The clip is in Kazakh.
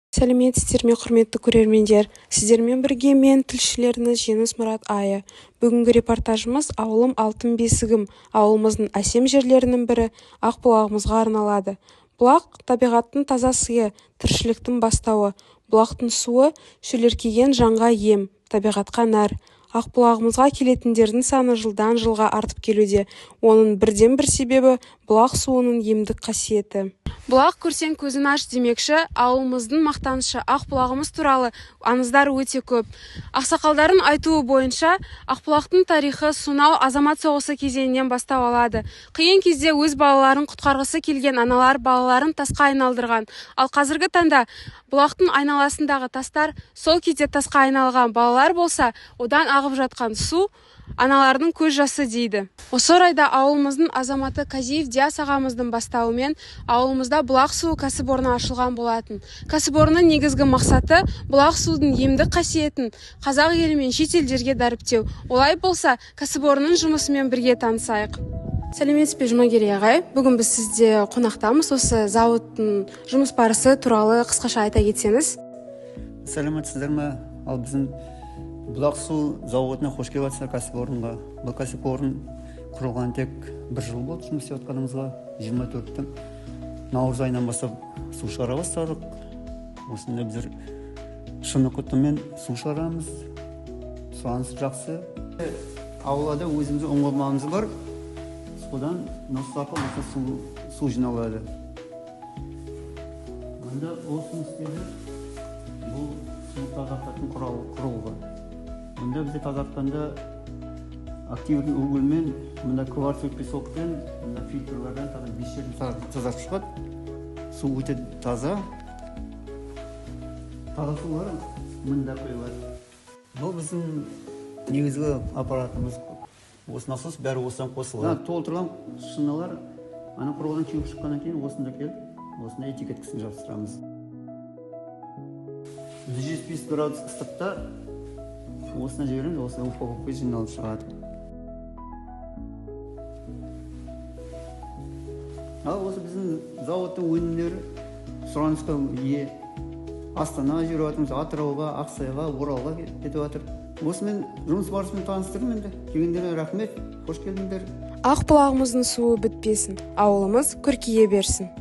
Сәлеметсіздер ме, құрметті көрермендер. Сіздермен бірге мен тілшілеріңіз Жеңіс Мұрат Айы. Бүгінгі репортажымыз ауылым алтын бесігім, ауылымыздың әсем жерлерінің бірі Ақбұлағымызға арналады. Бұлақ табиғаттың таза сыйы, тіршіліктің бастауы. Бұлақтың суы шөліркеген жанға ем, табиғатқа нәр. Ақбұлағымызға келетіндердің саны жылдан жылға артып келуде. Оның бірден-бір себебі бұлақ суының емдік қасиеті. Бұлақ көрсең көзін аш демекші, ауылымыздың мақтанышы Ақбұлағымыз туралы аңыздар өте көп. Ақсақалдардың айтуы бойынша, Ақбұлақтың тарихы сонау азамат соғысы кезеңінен бастау алады. Қиын кезде өз балаларын құтқарғысы келген аналар балаларын тасқа айналдырған. Ал қазіргі таңда бұлақтың айналасындағы тастар сол кезде тасқа айналған, балалар болса, одан ағып жатқан су аналардың көз жасы дейді. Осы орайда ауылымыздың азаматы Казиев Диас ағамыздың бастауымен ауылымызда бұлақ суы кәсіпорны ашылған болатын. Кәсіпорынның негізгі мақсаты бұлақ судың емдік қасиетін қазақ елі мен шет елдерге дәріптеу. Олай болса, кәсіпорынның жұмысымен бірге танысайық. Сәлеметсіз бе, Жұмагерей ағай? Бүгін біз сізде қонақтамыз. Осы зауыттың жұмыс барысы туралы қысқаша айта кетсеңіз. Сәлеметсіздер ме? Ал біздің бұлақ су зауытына қош келіпсіздер кәсіпорынға. Бұл кәсіпорын құрылған тек бір жыл болды жұмыс істеп жатқанымызға. 24 наурыз айынан бастап су шығара бастадық. Осында біздер шыны құтымен су шығарамыз. Сұраныс жақсы. Аулада өзіміздің ұңғымамыз бар. Содан насос арқылы су жиналады. Онда осыны істеді. Бұл су тазартатын құрылғы. Мұнда бізде тазартқанда активдің угілмен, мұнда кварц песокпен, мұнда фильтрлерден 5 жерден тазартып шығады. Су өте таза. Таза сулар мұнда құйылады. Бұл біздің негізгі аппаратымыз. Осы насос бәрі осыдан қосылған. Толтырған шыналар ана құрылғыдан кеуіп шыққаннан кейін осында келіп, осында этикеткасын жабыстырамыз. 105 градус ыстықта осына жібереміз, осына упаковка жиналып шығады. Ал осы біздің зауыттың өнімдері сұранысқа ие. Астана жүріп жатырмыз, Атырауға, Ақсайға, Оралға кетіп жатыр. Осымен жұмыс барысымен таныстырдым енді. Келгендеріңе рахмет, қош келдіңдер. Ақбұлағымыздың суы бітпесін, ауылымыз көркейе берсін.